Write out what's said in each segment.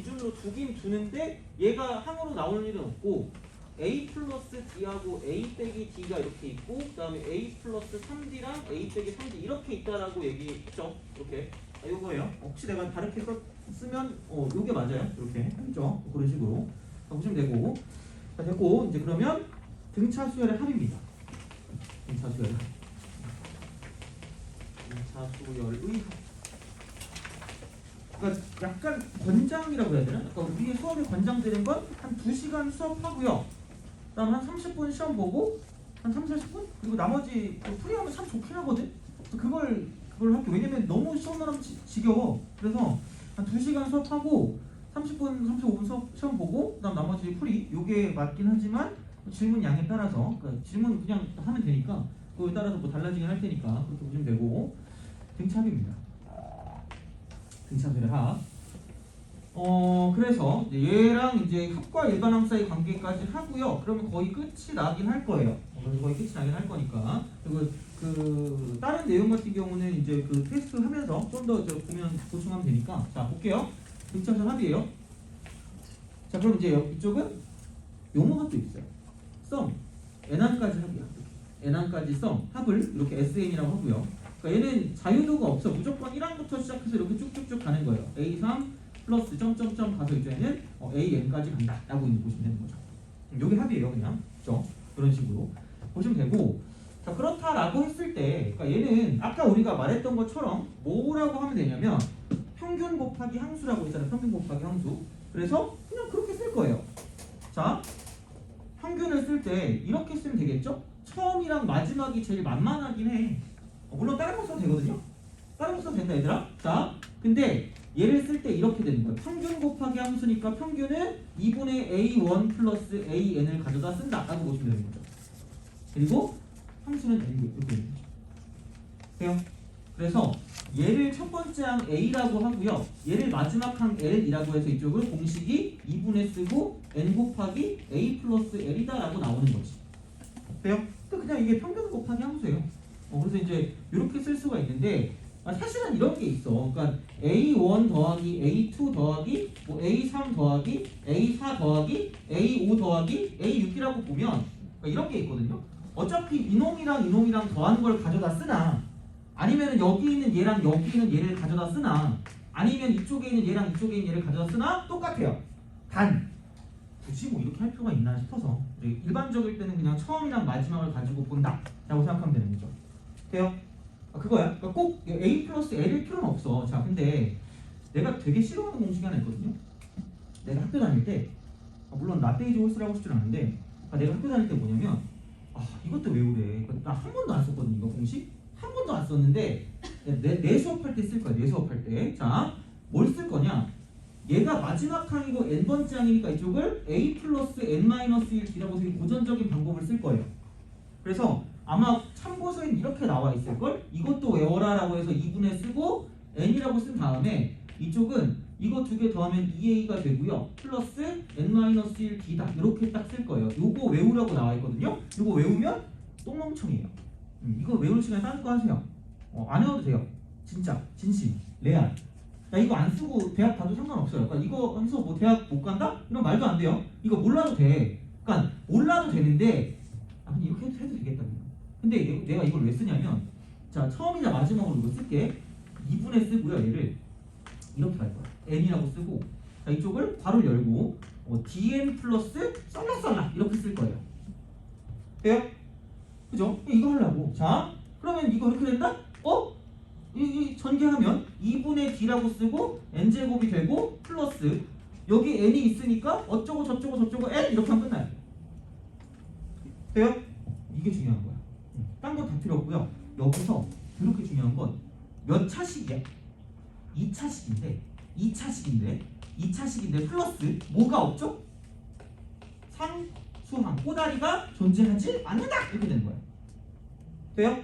기준으로 두긴 두는데 얘가 항으로 나오는 일은 없고 a 플러스 d하고 a 빼기 d가 이렇게 있고 그 다음에 a 플러스 3d랑 a 빼기 3d 이렇게 있다라고 얘기했죠. 이렇게 요거예요. 혹시 내가 다르게 쓰면 요게 맞아요. 이렇게 했죠. 그런 식으로 보시면 되고 자, 됐고 이제 그러면 등차 수열의 합입니다. 등차 수열의 합. 등차 수열의 합. 그러니까 약간 권장이라고 해야 되나? 그러니까 우리의 수업에 권장되는 건 한 2시간 수업하고요. 그다음 한 30분 시험 보고 한 3, 40분? 그리고 나머지 풀이하면 참 좋긴 하거든? 그걸 할게. 왜냐면 너무 시험만 하면 지겨워. 그래서 한 2시간 수업하고 30분, 35분 수업 시험 보고 그다음 나머지 풀이 요게 맞긴 하지만 질문 양에 따라서 그러니까 질문 그냥 하면 되니까 그거에 따라서 뭐 달라지긴 할 테니까 그렇게 보시면 되고 등차합입니다. 등차수열의 합. 그래서 얘랑 이제 합과 일반항 사이 관계까지 하고요. 그러면 거의 끝이 나긴 할 거예요. 그래서 거의 끝이 나긴 할 거니까. 그리고 그 다른 내용 같은 경우는 이제 그 테스트 하면서 좀 더 보면 보충하면 되니까. 자 볼게요. 등차수열 합이에요. 자 그럼 이제 이쪽은 용어가 또 있어요. 썸 n항까지 합이야. n항까지 썸 합을 이렇게 SN이라고 하고요. 그러니까 얘는 자유도가 없어. 무조건 1항부터 시작해서 이렇게 쭉쭉쭉 가는 거예요. A3 플러스 점점점 가서 이제는 AN까지 간다 라고 보시면 되는 거죠. 요게 합이에요. 그냥 그렇죠? 그런 식으로 보시면 되고 자 그렇다라고 했을 때 그러니까 얘는 아까 우리가 말했던 것처럼 뭐라고 하면 되냐면 평균 곱하기 항수라고 했잖아요. 평균 곱하기 항수. 그래서 그냥 그렇게 쓸 거예요. 자 평균을 쓸 때 이렇게 쓰면 되겠죠? 처음이랑 마지막이 제일 만만하긴 해. 물론 다른 거 써도 되거든요. 다른 거 써도 된다 얘들아. 자 근데 얘를 쓸 때 이렇게 되는 거예요. 평균 곱하기 함수니까 평균은 2분의 a1 플러스 an을 가져다 쓴다 라고 보시면 되는 거죠. 그리고 함수는 n고 이렇게 되는 거죠. 돼요? 그래서 얘를 첫 번째 항 a라고 하고요. 얘를 마지막 항 l이라고 해서 이쪽을 공식이 2분의 쓰고 n 곱하기 a 플러스 l이다 라고 나오는 거지. 돼요? 그냥 이게 평균 곱하기 함수예요. 그래서 이제 이렇게 쓸 수가 있는데 사실은 이런 게 있어. 그러니까 A1 더하기 A2 더하기 뭐 A3 더하기 A4 더하기 A5 더하기 A6이라고 보면 그러니까 이런 게 있거든요. 어차피 이놈이랑 더하는 걸 가져다 쓰나 아니면 여기 있는 얘랑 여기 있는 얘를 가져다 쓰나 아니면 이쪽에 있는 얘랑 이쪽에 있는 얘를 가져다 쓰나 똑같아요. 단 굳이 뭐 이렇게 할 필요가 있나 싶어서 일반적일 때는 그냥 처음이랑 마지막을 가지고 본다 라고 생각하면 되는 거죠. 돼요? 그거야. 그러니까 꼭 A 플러스 L일 필요는 없어. 자, 근데 내가 되게 싫어하는 공식이 하나 있거든요. 내가 학교 다닐 때, 물론 라떼이즈 홀스라고 싶지는 않은데, 내가 학교 다닐 때 뭐냐면, 이것도 외우래. 나 한 번도 안 썼거든, 이거 공식? 한 번도 안 썼는데, 내 수업할 때 쓸 거야, 내 수업할 때. 자, 뭘 쓸 거냐? 얘가 마지막 항이고 n번째 항이니까 이쪽을 A 플러스 n-1D라고 해서 고전적인 방법을 쓸 거예요. 그래서 아마 참고서엔 이렇게 나와 있을걸? 이것도 외워라 라고 해서 2분의 쓰고 n이라고 쓴 다음에 이쪽은 이거 두 개 더하면 2a가 되고요. 플러스 n-1d다. 이렇게 딱 쓸 거예요. 요거 외우라고 나와 있거든요. 요거 외우면 똥멍청이에요. 이거 외울 시간에 다른 거 하세요. 안 외워도 돼요. 진짜 진심 레알. 나 이거 안 쓰고 대학 가도 상관없어요. 그러니까 이거 하면서 뭐 대학 못 간다? 이런 말도 안 돼요. 이거 몰라도 돼. 그러니까 몰라도 되는데 이렇게 해도 되겠다. 근데 내가 이걸 왜 쓰냐면 자 처음이나 마지막으로 이거 쓸게. 2분의 쓰고요. 얘를 이렇게 할 거야. n이라고 쓰고 자 이쪽을 괄호를 열고 dn 플러스 썰라썰라 이렇게 쓸 거예요. 돼요? 그죠? 이거 하려고. 자 그러면 이거 이렇게 된다? 이 전개하면 2분의 d라고 쓰고 n제곱이 되고 플러스 여기 n이 있으니까 어쩌고 저쩌고 저쩌고 n 이렇게 하면 끝나요. 돼요? 이게 중요한 거야. 딴 건 다 필요 없고요. 여기서 이렇게 중요한 건 몇 차식이야? 2차식인데 플러스 뭐가 없죠? 상수항 꼬다리가 존재하지 않는다 이렇게 되는 거야. 돼요?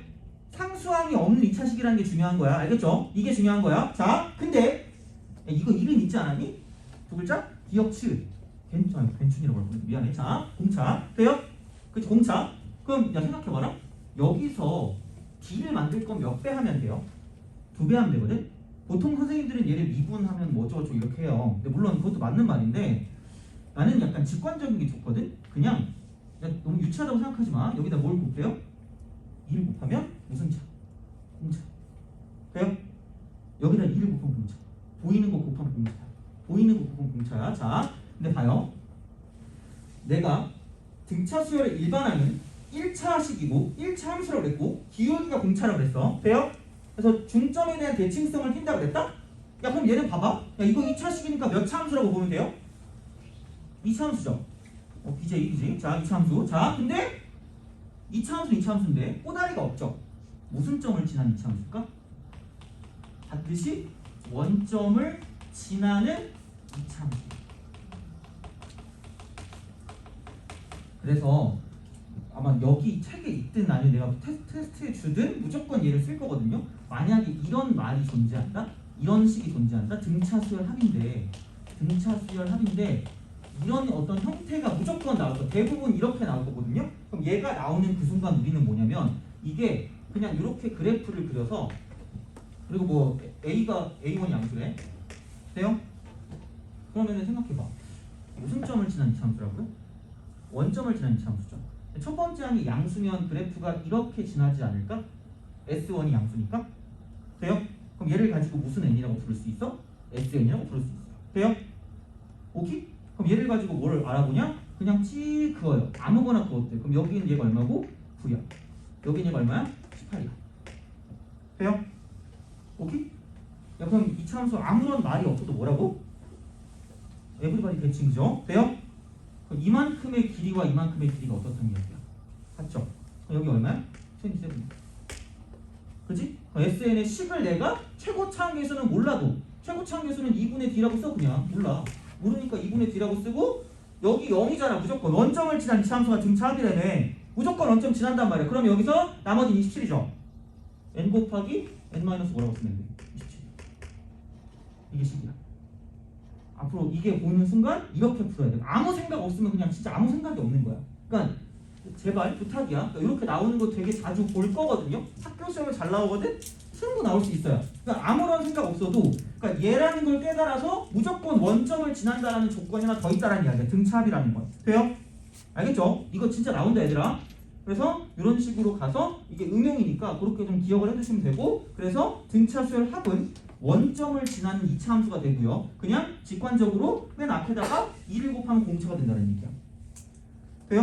상수항이 없는 2차식이라는 게 중요한 거야. 알겠죠? 이게 중요한 거야. 자, 근데 이거 이름 있지 않았니? 두 글자? 기억치 괜춘이라고 하는 미안해. 자, 공차. 돼요? 그치, 공차. 그럼 야 생각해봐라. 여기서 D를 만들 건 몇 배 하면 돼요? 2배 하면 되거든? 보통 선생님들은 얘를 미분하면 뭐 어쩌고저쩌고 이렇게 해요. 근데 물론 그것도 맞는 말인데 나는 약간 직관적인 게 좋거든. 그냥 너무 유치하다고 생각하지 마. 여기다 뭘 곱해요? 2를 곱하면 무슨 차? 공차. 돼요? 여기다 2를 곱하면 공차. 보이는 거 곱하면 공차. 보이는 거 곱하면 공차야. 자, 근데 봐요. 내가 등차 수열의 일반항은 1차식이고 1차 함수라고 그랬고 기울기가 공차라고 그랬어. 돼요? 그래서 중점에 대한 대칭성을 띈다고 그랬다? 야 그럼 얘는 봐봐. 야 이거 2차식이니까 몇 차 함수라고 보면 돼요? 2차 함수죠. BJ 그지? 자 2차 함수. 자 근데 2차 함수는 2차 함수인데 꼬다리가 없죠. 무슨 점을 지난 2차 함수일까? 반드시 원점을 지나는 2차 함수. 그래서 아마 여기 책에 있든 아니면 내가 테스트에 주든 무조건 얘를 쓸 거거든요. 만약에 이런 말이 존재한다? 이런 식이 존재한다? 등차 수열 합인데 이런 어떤 형태가 무조건 나올 거. 대부분 이렇게 나올 거거든요. 그럼 얘가 나오는 그 순간 우리는 뭐냐면 이게 그냥 이렇게 그래프를 그려서 그리고 뭐 A가 A1 양수래. 돼요? 그러면은 생각해봐. 무슨 점을 지난 이차함수라고요? 원점을 지난 이차함수죠. 첫 번째 항이 양수면 그래프가 이렇게 지나지 않을까? S1이 양수니까? 돼요? 그럼 얘를 가지고 무슨 n이라고 부를 수 있어? SN이라고 부를 수 있어. 돼요? 오케이? 그럼 얘를 가지고 뭘 알아보냐? 그냥 찌 그어요. 아무거나 그어도 돼. 그럼 여기는 얘가 얼마고? 9야. 여기는 얘가 얼마야? 18이야. 돼요? 오케이? 야 그럼 이 차함수 아무런 말이 없어도 뭐라고? 에브리바디 대칭이죠. 돼요? 그럼 이만큼의 길이와 이만큼의 길이가 어떻다는 이야기야? 같죠? 그럼 여기 얼마야? 27. 그치? SN의 식을 내가 최고차항계수는 몰라도 최고차항계수는 2분의 D라고 써. 그냥 몰라. 모르니까 2분의 D라고 쓰고 여기 0이잖아. 무조건 원점을 지난 이차함수가 등차합이라네. 무조건 원점 지난단 말이야. 그럼 여기서 나머지는 27이죠. n 곱하기 n 마이너스 뭐라고 쓰면 돼? 27. 이게 식이야. 앞으로 이게 보이는 순간 이렇게 풀어야 돼. 아무 생각 없으면 그냥 진짜 아무 생각이 없는 거야. 그러니까 제발 부탁이야. 그러니까 이렇게 나오는 거 되게 자주 볼 거거든요. 학교 시험에 잘 나오거든. 승부 나올 수 있어요. 그러니까 아무런 생각 없어도 그러니까 얘라는 걸 깨달아서 무조건 원점을 지난다라는 조건이 하나 더 있다라는 이야기야. 등차합이라는 거. 돼요? 알겠죠? 이거 진짜 나온다 얘들아. 그래서 이런 식으로 가서 이게 응용이니까 그렇게 좀 기억을 해주시면 되고 그래서 등차수열 합은 원점을 지나는 2차 함수가 되고요. 그냥 직관적으로 맨 앞에다가 2를 곱하면 공차가 된다는 얘기야. 돼요?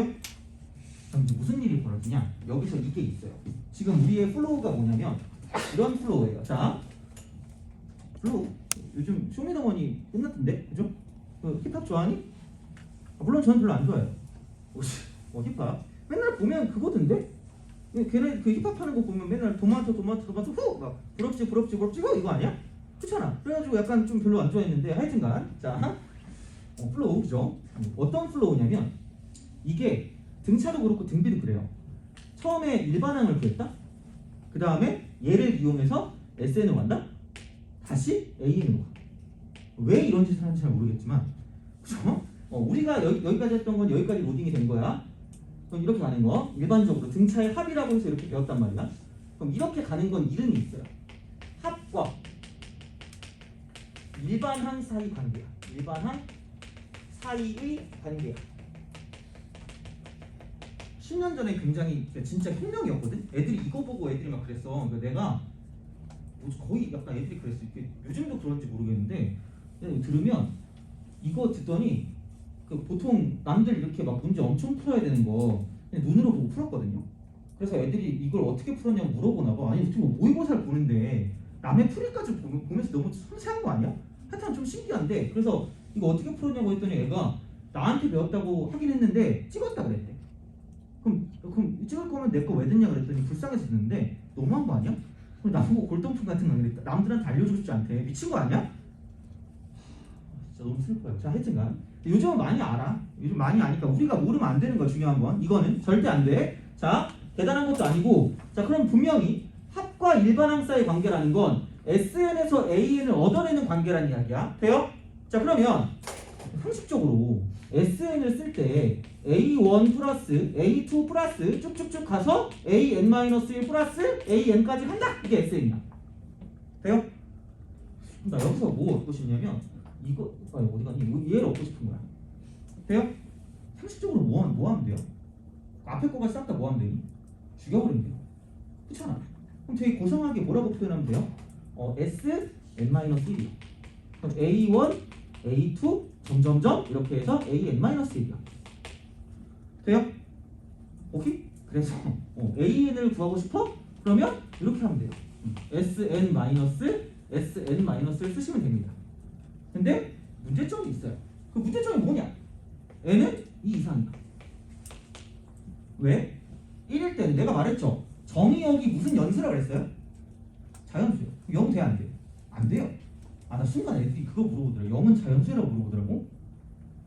그럼 이제 무슨 일이 벌어지냐? 여기서 이게 있어요. 지금 우리의 플로우가 뭐냐면 이런 플로우예요. 자, 플로우. 요즘 쇼미더머니 끝났던데? 그죠? 그 힙합 좋아하니? 물론 저는 별로 안 좋아해요. 힙합. 맨날 보면 그거던데? 걔네 그 힙합 하는 거 보면 맨날 토마토 후! 막 부럽지 후! 이거 아니야? 그렇잖아. 그래가지고 약간 좀 별로 안 좋아했는데 하여튼간 자 플로우 그죠? 어떤 플로우냐면 이게 등차도 그렇고 등비도 그래요. 처음에 일반항을 구했다? 그 다음에 얘를 이용해서 SN으로 간다? 다시 AN으로 가. 왜 이런 짓을 하는지 잘 모르겠지만 그죠? 우리가 여기까지 했던 건 여기까지 로딩이 된 거야. 그럼 이렇게 가는 거 일반적으로 등차의 합이라고 해서 이렇게 배웠단 말이야. 그럼 이렇게 가는 건 이름이 있어요. 합과 일반항 사이 관계야. 일반항 사이의 관계야. 10년 전에 굉장히 진짜 혁명이었거든. 애들이 이거 보고 애들이 막 그랬어. 그러니까 내가 거의 약간 애들이 그랬어. 요즘도 그런지 모르겠는데 들으면 이거 듣더니 보통 남들 이렇게 막 문제 엄청 풀어야 되는 거 그냥 눈으로 보고 풀었거든요. 그래서 애들이 이걸 어떻게 풀었냐고 물어보나 봐. 아니 어떻게 모의고사를 보는데 남의 풀이까지 보면서 너무 섬세한 거 아니야? 하여튼 좀 신기한데 그래서 이거 어떻게 풀었냐고 했더니 애가 나한테 배웠다고 하긴 했는데 찍었다 그랬대. 그럼 찍을 거면 내 거 왜 듣냐 그랬더니 불쌍해서 듣는데 너무한 거 아니야? 그럼 나보고 골동품 같은 거 그랬다. 남들한테 알려주고 싶지 않대. 미친 거 아니야? 진짜 너무 슬퍼요. 자 하여튼간 요즘은 많이 알아. 요즘 많이 아니까 우리가 모르면 안 되는 거야. 중요한 건 이거는 절대 안 돼. 자 대단한 것도 아니고 자 그럼 분명히 합과 일반항 사이 관계라는 건 SN에서 AN을 얻어내는 관계라는 이야기야. 돼요? 자 그러면 상식적으로 SN을 쓸 때 A1 플러스 A2 플러스 쭉쭉쭉 가서 AN-1 플러스 AN까지 한다. 이게 SN이야. 돼요? 나 여기서 뭐 얻고 싶냐면 이거 아니 어디 갔니? 얘를 얻고 싶은 거야. 돼요? 상식적으로 뭐 하면 돼요? 앞에 거가 싹 다 뭐 하면 되니? 죽여버리면 돼요. 그렇잖아. 그럼 되게 고상하게 뭐라고 표현하면 돼요? S n-1이요. 그럼 A1, A2 점점점 이렇게 해서 AN-1이야. 돼요? 오케이? 그래서 AN을 구하고 싶어? 그러면 이렇게 하면 돼요. SN-SN-을 쓰시면 됩니다. 근데 문제점이 있어요. 그 문제점이 뭐냐? n은 2 이상이다. 왜? 1일 때는 내가 말했죠. 정의역이 무슨 연수라고 그랬어요? 자연수요. 0 돼야 안 돼? 안 돼요. 아, 나 순간 애들이 그거 물어보더라. 0은 자연수라고 물어보더라고.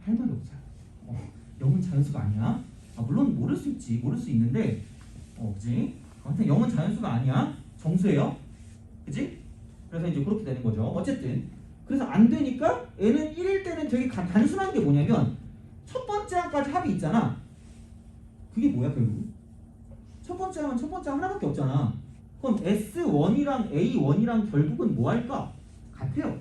할 말이 없어요. 0은 자연수가 아니야. 아, 물론 모를 수 있지. 모를 수 있는데 그지? 아무튼 0은 자연수가 아니야. 정수예요. 그지? 그래서 이제 그렇게 되는 거죠. 어쨌든 그래서 안 되니까 n은 1일 때는 되게 단순한 게 뭐냐면 첫 번째 항까지 합이 있잖아. 그게 뭐야 결국? 첫 번째 항은 첫 번째 항 하나밖에 없잖아. 그럼 S1이랑 A1이랑 결국은 뭐 할까? 같아요.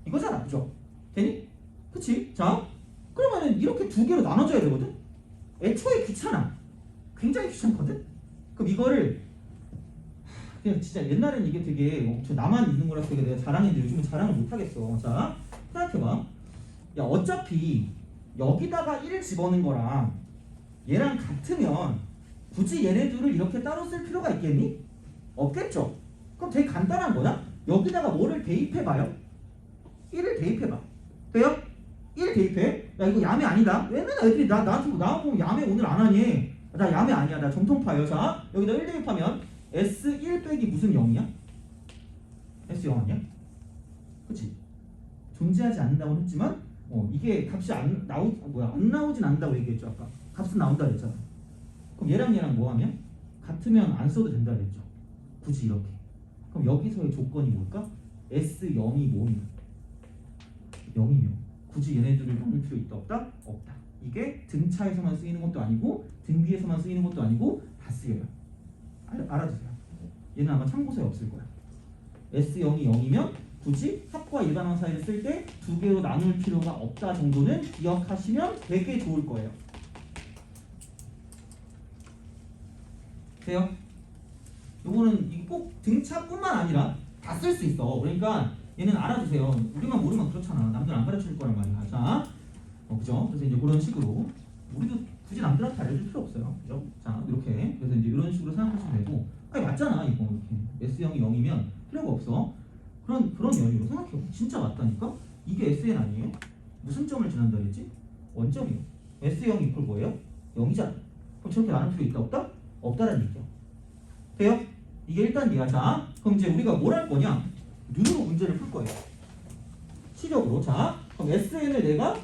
이거잖아. 그죠? 되니? 그치? 자, 그러면은 이렇게 두 개로 나눠줘야 되거든? 애초에 귀찮아. 굉장히 귀찮거든? 그럼 이거를 그냥 진짜 옛날엔 이게 되게 저 나만 있는 거라서 되게 내가 자랑했는데 요즘은 자랑을 못하겠어. 자, 생각해봐. 야, 어차피 여기다가 1을 집어넣은 거랑 얘랑 같으면 굳이 얘네들을 이렇게 따로 쓸 필요가 있겠니? 없겠죠? 그럼 되게 간단한 거야. 여기다가 뭐를 대입해봐요? 1을 대입해봐. 돼요? 1 대입해. 야, 이거 야매 아니다. 왜 맨날 애들이 나한테 나보고 야매 오늘 안 하니? 나 야매 아니야. 나 정통파예요. 자, 여기다 1 대입하면 S1 빼기 무슨 0이야? S0 아니야? 그치? 존재하지 않는다고 했지만 이게 값이 안 나오진 않는다고 얘기했죠. 아까 값은 나온다 그랬잖아. 그럼 얘랑 뭐 하면? 같으면 안 써도 된다 그랬죠. 굳이 이렇게. 그럼 여기서의 조건이 뭘까? S0이 뭐냐? 0이면 굳이 얘네들을 나눌 필요 있다 없다? 없다. 이게 등차에서만 쓰이는 것도 아니고 등비에서만 쓰이는 것도 아니고 다 쓰여요. 알아두세요. 얘는 아마 참고서에 없을 거야. S0이 0이면 굳이 합과 일반항 사이를 쓸 때 두 개로 나눌 필요가 없다 정도는 기억하시면 되게 좋을 거예요. 돼요? 요거는 꼭 등차뿐만 아니라 다 쓸 수 있어. 그러니까 얘는 알아두세요. 우리만 모르면 그렇잖아. 남들 안 가르쳐줄 거란 말이야. 자, 그죠? 그래서 이제 그런 식으로 우리도 굳이 남들한테 알려줄 필요 없어요. 그죠? 자, 이렇게. 그래서 이제 이런 식으로 생각하시면 되고. 아니, 맞잖아. 이거 이렇게. S0이 0이면 필요가 없어. 그런 연유로 생각해요. 진짜 맞다니까? 이게 SN 아니에요? 무슨 점을 지난다 그랬지? 원점이요. S0 이퀄 뭐예요? 0이잖아. 그럼 저렇게 나눌 필요 있다 없다? 없다라는 얘기야. 돼요? 이게 일단 얘야. 자, 그럼 이제 우리가 뭘 할 거냐? 눈으로 문제를 풀 거예요. 시력으로. 자, 그럼 SN을 내가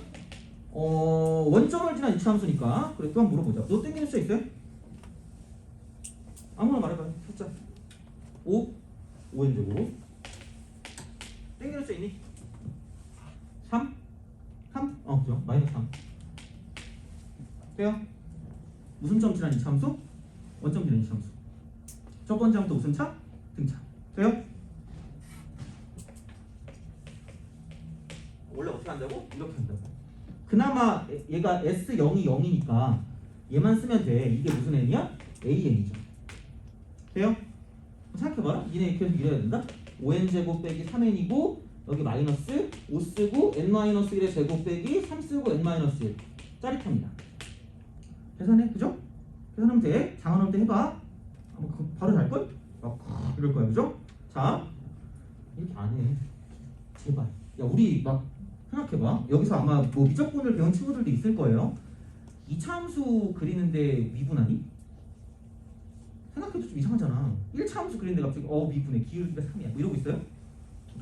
원점을 지난 이차함수니까 그래 또 한번 물어보자. 너 땡기는 숫자 있어요? 아무나 말해봐요. 숫자 5n제곱 땡기는 숫자 있니? 3? 3? 그죠? 마이너스 3 돼요? 무슨 점 지난 이차함수? 원점 지난 이차함수. 첫 번째 항부터 무슨 차? 등차. 돼요? 원래 어떻게 한다고? 이렇게 한다고. 그나마 얘가 S0이 0이니까 얘만 쓰면 돼. 이게 무슨 n이야? AN이죠. 돼요? 생각해봐라. 얘네 계속 이래야 된다. 5n제곱 빼기 3n이고 여기 마이너스 5 쓰고 n-1의 제곱 빼기 3 쓰고 n-1 짜릿합니다. 계산해. 그죠? 계산하면 돼. 장안올 때 해봐. 바로 잘걸? 이럴 거야. 그죠? 자, 이렇게 안 해. 제발. 야, 우리 막 생각해봐. 여기서 아마 뭐 미적분을 배운 친구들도 있을 거예요. 이차함수 그리는데 미분하니? 생각해도 좀 이상하잖아. 1차함수 그리는데 갑자기 미분해. 기울기가 3이야. 뭐 이러고 있어요?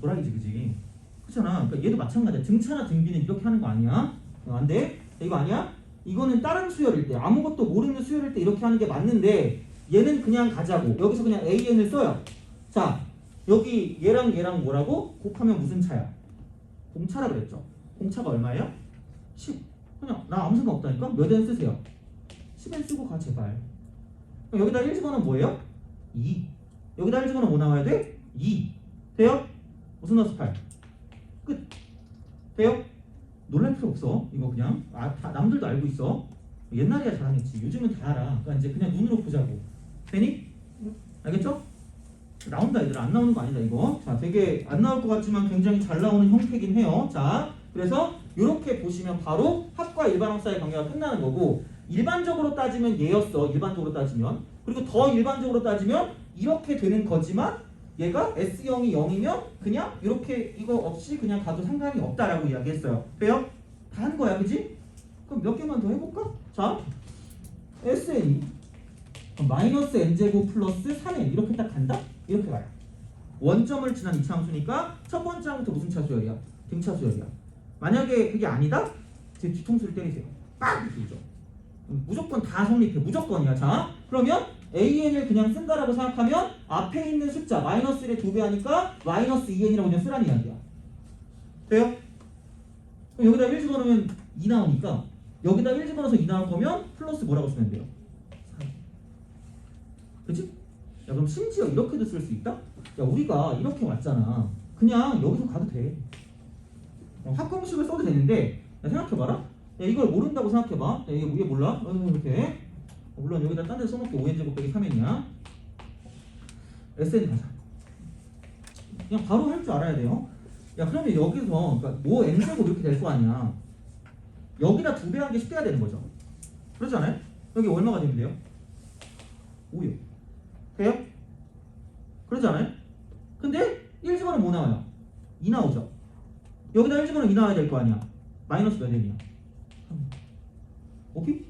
도라이지 그지? 그렇잖아. 그러니까 얘도 마찬가지야. 등차나 등비는 이렇게 하는 거 아니야? 안 돼? 이거 아니야? 이거는 다른 수열일 때 아무것도 모르는 수열일 때 이렇게 하는 게 맞는데 얘는 그냥 가자고. 여기서 그냥 AN을 써요. 자, 여기 얘랑 뭐라고? 곱하면 무슨 차야? 공차라 그랬죠. 공차가 얼마예요? 10. 그냥 나 아무 생각 없다니까? 몇 n 쓰세요? 10n 쓰고 가 제발. 그럼 여기다 1 집어넣으면 뭐예요? 2. 여기다 1 집어넣으면 뭐 나와야 돼? 2. 돼요? 무슨 넣었어? 8. 끝. 돼요? 놀랄 필요 없어. 이거 그냥 다 남들도 알고 있어. 옛날이야 잘하겠지. 요즘은 다 알아. 그러니까 이제 그냥 눈으로 보자고. 되니? 알겠죠? 나온다 얘들아. 안 나오는 거 아니다 이거. 자, 되게 안 나올 것 같지만 굉장히 잘 나오는 형태긴 해요. 자, 그래서 이렇게 보시면 바로 합과 일반항 사이 관계가 끝나는 거고, 일반적으로 따지면 얘였어. 일반적으로 따지면. 그리고 더 일반적으로 따지면 이렇게 되는 거지만 얘가 S0이 0이면 그냥 이렇게 이거 없이 그냥 가도 상관이 없다라고 이야기했어요. 돼요? 다 한 거야, 그지? 그럼 몇 개만 더 해볼까? 자, SN이 마이너스 n제곱 플러스 3n 이렇게 딱 간다? 이렇게 가요. 원점을 지난 이차함수니까 첫 번째 항부터 무슨 차수열이야? 등차수열이야. 만약에 그게 아니다? 제 뒤통수를 때리세요. 빡! 이렇게 죠 무조건 다 성립해. 무조건이야. 자, 그러면 AN을 그냥 쓴다라고 생각하면 앞에 있는 숫자 마이너스 1의 2배 하니까 마이너스 2n이라고 그냥 쓰라는 이야기야. 돼요? 그럼 여기다 1 집어넣으면 2 나오니까 여기다 1 집어넣어서 2 나올 거면 플러스 뭐라고 쓰면 돼요? 4. 그치? 야, 그럼 심지어 이렇게도 쓸 수 있다? 야, 우리가 이렇게 왔잖아. 그냥 여기서 가도 돼. 합공식을 써도 되는데, 야, 생각해봐라. 야, 이걸 모른다고 생각해봐. 야, 이게 몰라? 이렇게. 물론 여기다 딴 데 써놓게 5n제곱 빼기 3n이야. SN 가자. 그냥 바로 할 줄 알아야 돼요. 야, 그러면 여기서 그러니까 뭐 n제곱 이렇게 될 거 아니야. 여기다 2배 한 개씩 떼야 되는 거죠. 그렇지 않아요? 여기 얼마가 되면 돼요? 5요. 돼요? 그렇지 않아요? 근데 1 집어넣으면 뭐 나와요? 2 나오죠. 여기다 1 집어넣으면 2 나와야 될 거 아니야. 마이너스 몇 n이야? 3. 오케이?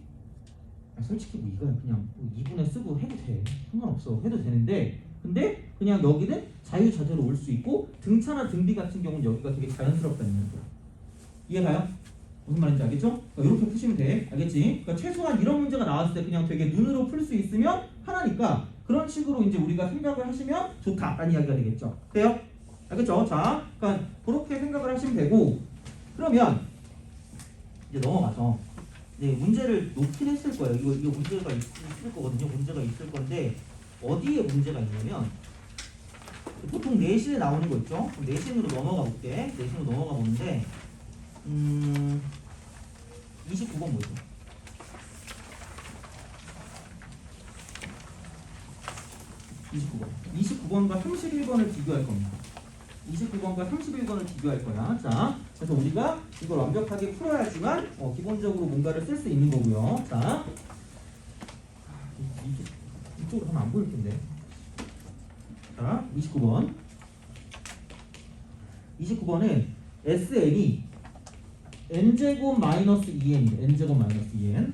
솔직히 뭐 이건 그냥 2분의 쓰고 해도 돼. 상관없어. 해도 되는데, 근데 그냥 여기는 자유자재로 올 수 있고 등차나 등비 같은 경우는 여기가 되게 자연스럽다는 거야. 이해가요? 무슨 말인지 알겠죠? 그러니까 이렇게 푸시면 돼. 알겠지? 그러니까 최소한 이런 문제가 나왔을 때 그냥 되게 눈으로 풀 수 있으면 하나니까 그런 식으로 이제 우리가 생각을 하시면 좋다라는 이야기가 되겠죠. 돼요? 알겠죠? 자, 그러니까 그렇게 생각을 하시면 되고, 그러면 이제 넘어가서 네, 문제를 놓긴 했을 거예요. 이거 문제가 있을 거거든요. 문제가 있을 건데 어디에 문제가 있냐면 보통 내신에 나오는 거 있죠. 내신으로 넘어가 볼게. 내신으로 넘어가 보는데 29번 뭐죠? 29번과 31번을 비교할 겁니다. 29번과 31번을 비교할 거야. 자, 그래서 우리가 이걸 완벽하게 풀어야지만 기본적으로 뭔가를 쓸 수 있는 거고요. 자, 이쪽으로 가면 안 보일 텐데. 자, 29번. 29번은 SN이 n제곱 마이너스 2n이에요. n제곱 마이너스 2n.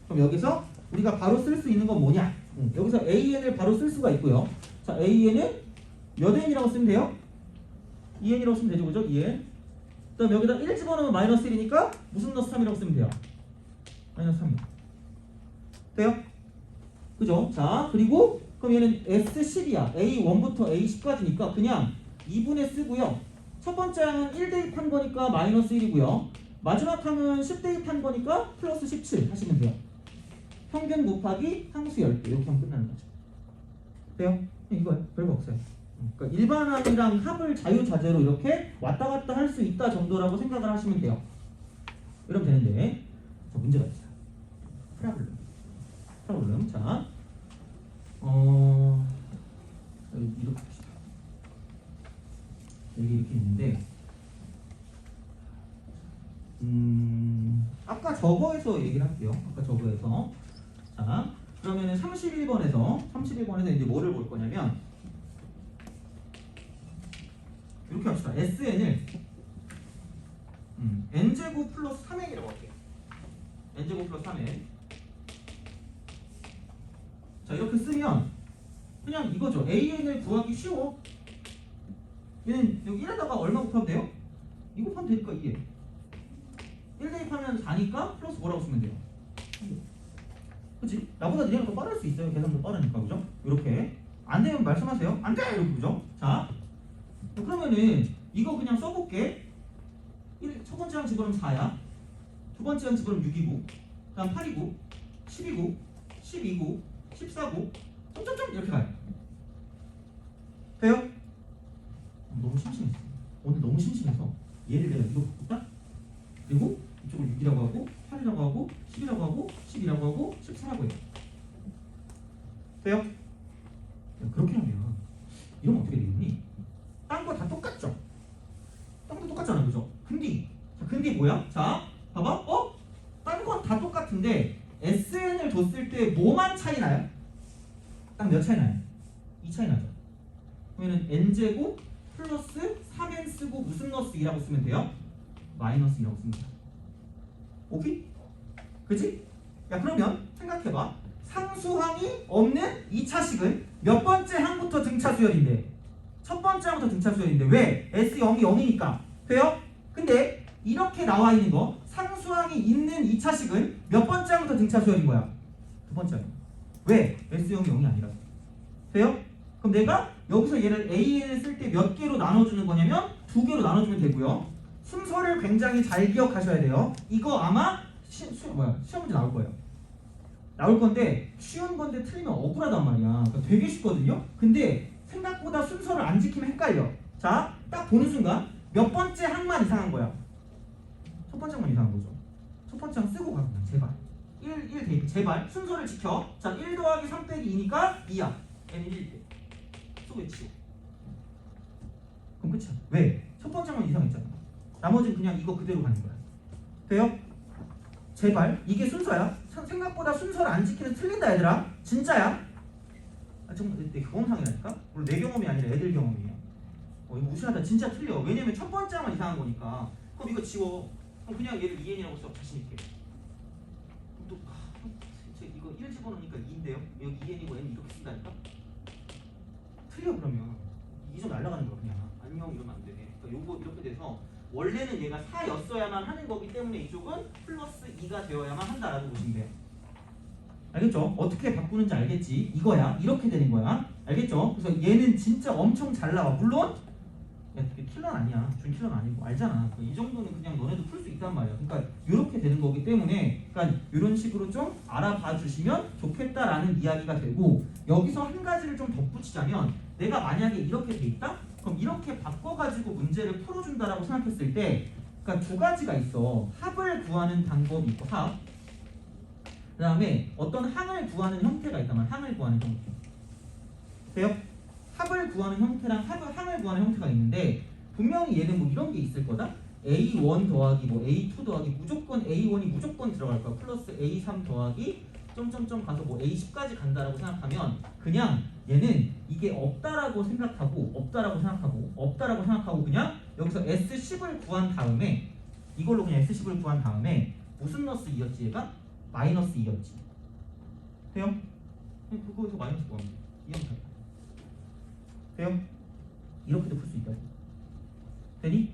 그럼 여기서 우리가 바로 쓸 수 있는 건 뭐냐? 여기서 AN을 바로 쓸 수가 있고요. 자, AN은 몇 n이라고 쓰면 돼요? 2n이라고 쓰면 되죠, 그죠? 2n. 그 다음 여기다 1 집어넣으면 마이너스 1이니까 무슨 넣어서 3이라고 쓰면 돼요? 마이너스 3. 돼요? 그죠? 자, 그리고 그럼 얘는 S10이야. A1부터 A10까지니까 그냥 2분의 쓰고요. 첫 번째 항은 1 대입한 거니까 마이너스 1이고요. 마지막 항은 10 대입한 거니까 플러스 17 하시면 돼요. 평균 곱하기 항수 10개 이렇게 하면 끝나는 거죠. 돼요? 이거예요. 별거 없어요. 그러니까 일반항이랑 합을 자유자재로 이렇게 왔다 갔다 할 수 있다 정도라고 생각을 하시면 돼요. 이러면 되는데, 자, 문제가 있어요. 프라블럼. 자, 이렇게 봅시다. 여기 이렇게 있는데, 아까 저거에서 얘기를 할게요. 아까 저거에서. 자, 그러면은 31번에서 이제 뭐를 볼 거냐면, 이렇게 합시다. SN을 n제곱 플러스 3n이라고 할게요. n제곱 플러스 3n. 자, 이렇게 쓰면 그냥 이거죠. AN을 구하기 쉬워. 얘는 여기 1에다가 얼마 곱하면 돼요? 이거 곱하면 되니까 2에 1 대입하면 4니까 플러스 뭐라고 쓰면 돼요? 그치? 나보다 니네가 더 빠를 수 있어요. 계산도 빠르니까. 그죠? 이렇게. 안 되면 말씀하세요. 안 돼! 이렇게. 그죠? 자, 그러면은 이거 그냥 써볼게. 첫 번째 항 집어넣으면 4야. 두 번째 항 집어넣으면 6이고, 그 다음 8이고, 10이고, 12고, 14고, 점점점 이렇게 가요. 돼요? 너무 심심했어. 오늘 너무 심심해서 얘를 내가 이거 바꿨다? 그리고 이쪽을 6이라고 하고 8이라고 하고 10이라고 하고 12라고 하고 14라고 해요. 돼요? 그렇게 하면 이러면 어떻게 되겠니? 딴 거 다 똑같죠? 딴 거 똑같잖아, 그죠? 근데 자, 근데 뭐야? 자, 봐봐. 딴 건 다 똑같은데 SN을 뒀을 때 뭐만 차이 나요? 딱 몇 차이 나요? 2 차이 나죠. 그러면은 n제곱 플러스 3n 쓰고 무슨 너스 2라고 쓰면 돼요? 마이너스 2라고 쓰면 돼요. 오케이? 그치? 야, 그러면 생각해봐. 상수항이 없는 2차식은 몇 번째 항부터 등차 수열인데? 첫 번째 항부터 등차 수열인데 왜? S0이 0이니까. 돼요? 근데 이렇게 나와 있는 거 상수항이 있는 2차식은 몇 번째 항부터 등차 수열인 거야? 두 번째 항. 왜? S0이 0이 아니라서. 돼요? 그럼 내가 여기서 얘를 AN을 쓸 때 몇 개로 나눠주는 거냐면 2개로 나눠주면 되고요. 순서를 굉장히 잘 기억하셔야 돼요. 이거 아마 시험 문제 나올 거예요. 나올 건데 쉬운 건데 틀리면 억울하단 말이야. 그러니까 되게 쉽거든요. 근데 생각보다 순서를 안 지키면 헷갈려. 자, 딱 보는 순간 몇 번째 항만 이상한 거야? 첫 번째 항만 이상한 거죠. 첫 번째 항 쓰고 가 그냥 제발. 1 대입 제발 순서를 지켜. 자, 1 더하기 3 빼기 2니까 2야. n은 1대. 쏘고 치워. 그럼 끝이야. 왜? 첫 번째 항만 이상했잖아. 나머지는 그냥 이거 그대로 가는 거야. 돼요? 제발 이게 순서야? 생각보다 순서를 안 지키는 틀린다 얘들아. 진짜야? 정말 내 경험상이라니까? 물론 내 경험이 아니라 애들 경험이에요. 이거 무시하다. 진짜 틀려. 왜냐면 첫 번째 항만 이상한 거니까. 그럼 이거 지워. 그럼 그냥 얘를 2n이라고 써. 자신 있게. 그럼 또 이거 1 집어넣으니까 2인데요. 여기 2n이고 n 이렇게 쓴다니까? 틀려. 그러면 2점 날아가는 거야 그냥. 안녕 이러면 안 돼. 그러니까 요거 이렇게 돼서 원래는 얘가 4였어야만 하는 거기 때문에 이쪽은 플러스 2가 되어야만 한다라고 보시면 돼요. 알겠죠? 어떻게 바꾸는지 알겠지? 이거야. 이렇게 되는 거야. 알겠죠? 그래서 얘는 진짜 엄청 잘 나와. 물론 야, 킬러는 아니야. 준 킬러는 아니고 알잖아. 이 정도는 그냥 너네도 풀 수 있단 말이야. 그러니까 이렇게 되는 거기 때문에 그러니까 이런 식으로 좀 알아봐 주시면 좋겠다라는 이야기가 되고 여기서 한 가지를 좀 덧붙이자면 내가 만약에 이렇게 돼 있다? 그럼 이렇게 바꿔가지고 문제를 풀어준다라고 생각했을 때 그러니까 두 가지가 있어. 합을 구하는 방법이 있고 합. 그 다음에 어떤 항을 구하는 형태가 있다면 항을 구하는 형태. 돼요? 합을 구하는 형태랑 항을 구하는 형태가 있는데 분명히 얘는 뭐 이런 게 있을 거다. A1 더하기 뭐 A2 더하기 무조건 A1이 무조건 들어갈 거야. 플러스 A3 더하기 점점점 가서 뭐 A10까지 간다라고 생각하면 그냥 얘는 이게 없다라고 생각하고 그냥 여기서 S10을 구한 다음에 이걸로 그냥 S10을 구한 다음에 무슨 너스 2였지 얘가? 마이너스 2였지. 돼요? 그거에서 마이너스 구하면 돼. 이형 답. 돼요? 이렇게도 풀 수 있다고. 되니?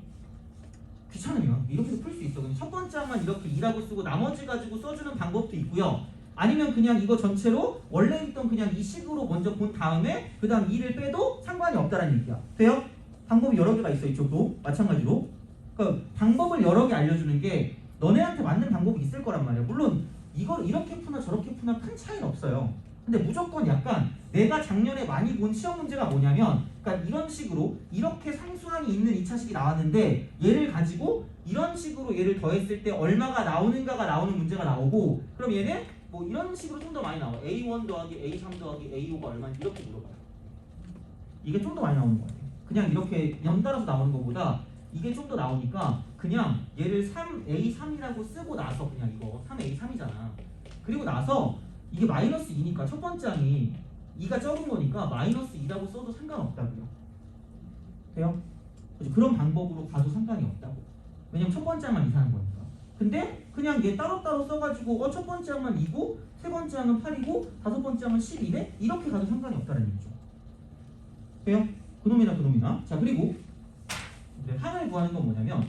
귀찮으면 이렇게도 풀 수 있어. 그냥 첫 번째 항만 이렇게 2라고 쓰고 나머지 가지고 써주는 방법도 있고요. 아니면 그냥 이거 전체로 원래 있던 그냥 이 식으로 먼저 본 다음에 그 다음 2를 빼도 상관이 없다라는 얘기야. 돼요? 방법이 여러 개가 있어. 이쪽도 마찬가지로. 그러니까 방법을 여러 개 알려주는 게 너네한테 맞는 방법이 있을 거란 말이야. 물론 이걸 이렇게 푸나 저렇게 푸나 큰 차이는 없어요. 근데 무조건 약간 내가 작년에 많이 본 시험 문제가 뭐냐면 그러니까 이런 식으로 이렇게 상수항이 있는 2차식이 나왔는데 얘를 가지고 이런 식으로 얘를 더했을 때 얼마가 나오는가가 나오는 문제가 나오고 그럼 얘는 뭐 이런 식으로 좀 더 많이 나와. A1 더하기 A3 더하기 A5가 얼마인지 이렇게 물어봐요. 이게 좀 더 많이 나오는 거 같아요. 그냥 이렇게 연달아서 나오는 것보다 이게 좀 더 나오니까 그냥 얘를 3A3이라고 쓰고 나서 그냥 이거 3A3이잖아. 그리고 나서 이게 마이너스 2니까 첫 번째 항이 2가 적은 거니까 마이너스 2라고 써도 상관없다고요. 돼요? 그런 방법으로 가도 상관이 없다고. 왜냐면 첫 번째 항만 이상한 거니까. 근데 그냥 얘 따로따로 써가지고 첫 번째 항만 2고 세 번째 항은 8이고 다섯 번째 항은 12네? 이렇게 가도 상관이 없다는 얘기죠. 돼요? 그놈이나. 자, 그리고 항을 구하는 건 뭐냐면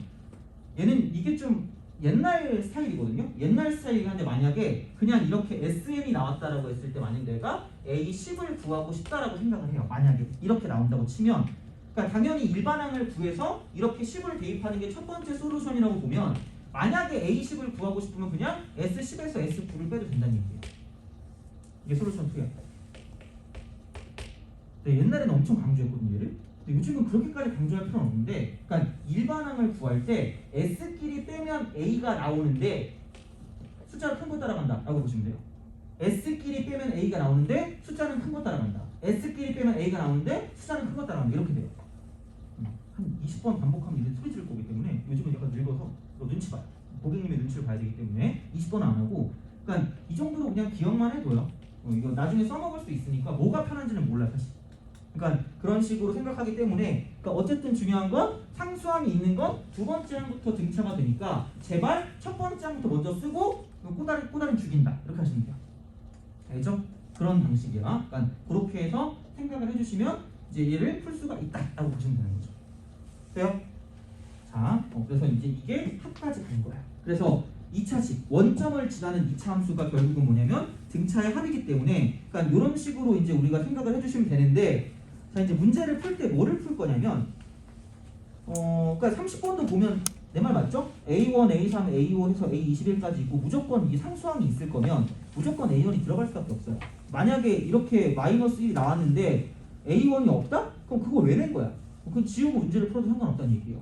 얘는 이게 좀 옛날 스타일이거든요. 옛날 스타일이긴 한데 만약에 그냥 이렇게 SN이 나왔다라고 했을 때 만약 내가 A10을 구하고 싶다라고 생각을 해요. 만약에 이렇게 나온다고 치면 그러니까 당연히 일반항을 구해서 이렇게 10을 대입하는 게 첫 번째 솔루션이라고 보면 만약에 A10을 구하고 싶으면 그냥 S10에서 S9를 빼도 된다는 얘기예요. 이게 솔루션 2야. 네, 옛날에는 엄청 강조했거든요. 얘를. 근데 요즘은 그렇게까지 강조할 필요는 없는데, 그러니까 일반항을 구할 때 S끼리 빼면 A가 나오는데 숫자가 큰 거 따라간다 라고 보시면 돼요. S끼리 빼면 A가 나오는데 숫자는 큰 거 따라간다. S끼리 빼면 A가 나오는데 숫자는 큰 거 따라간다. 이렇게 돼요. 한 20번 반복하면 이제 소리 지를 거기 때문에 요즘은 약간 늙어서 눈치 봐요. 고객님의 눈치를 봐야 되기 때문에 20번은 안 하고, 그러니까 이 정도로 그냥 기억만 해둬요. 이거 나중에 써먹을 수 있으니까 뭐가 편한지는 몰라 사실. 그러니까 그런 식으로 생각하기 때문에, 그러니까 어쨌든 중요한 건 상수항이 있는 건 두 번째 항부터 등차가 되니까 제발 첫 번째 항부터 먼저 쓰고 꼬다리 죽인다 이렇게 하시면 돼요. 알죠? 그런 방식이야. 그러니까 그렇게 해서 생각을 해주시면 이제 얘를 풀 수가 있다라고 보시면 되는 거죠. 돼요? 자, 그래서 이제 이게 합까지 간 거야. 그래서 2차식 원점을 지나는 2차 함수가 결국은 뭐냐면 등차의 합이기 때문에, 그러니까 이런 식으로 이제 우리가 생각을 해주시면 되는데, 자 이제 문제를 풀 때 뭐를 풀 거냐면, 그러니까 30번도 보면 내 말 맞죠? A1, A3, A5 해서 A21까지 있고 무조건 이게 상수항이 있을 거면 무조건 A1이 들어갈 수밖에 없어요. 만약에 이렇게 마이너스 1이 나왔는데 A1이 없다? 그럼 그거 왜 낸 거야? 그건 지우고 문제를 풀어도 상관없다는 얘기예요.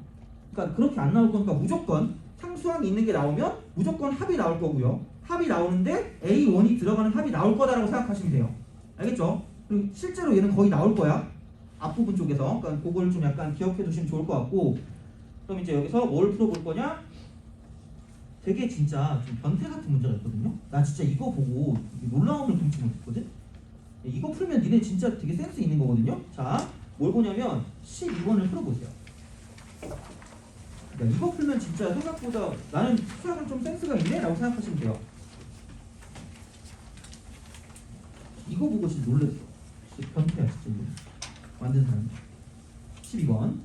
그러니까 그렇게 안 나올 거니까 무조건 상수항이 있는 게 나오면 무조건 합이 나올 거고요. 합이 나오는데 A1이 들어가는 합이 나올 거다라고 생각하시면 돼요. 알겠죠? 그리고 실제로 얘는 거의 나올 거야. 앞부분 쪽에서. 그러니까 그걸 좀 약간 기억해 두시면 좋을 것 같고, 그럼 이제 여기서 뭘 풀어볼 거냐? 되게 진짜 좀 변태 같은 문제가 있거든요. 나 진짜 이거 보고 놀라움을 금치 못했거든. 이거 풀면 니네 진짜 되게 센스 있는 거거든요. 자, 뭘 보냐면 12번을 풀어보세요. 그러니까 이거 풀면 진짜 생각보다 나는 수학은 좀 센스가 있네 라고 생각하시면 돼요. 이거 보고 진짜 놀랐어. 진짜 변태야 진짜. 만든 사람. 12번.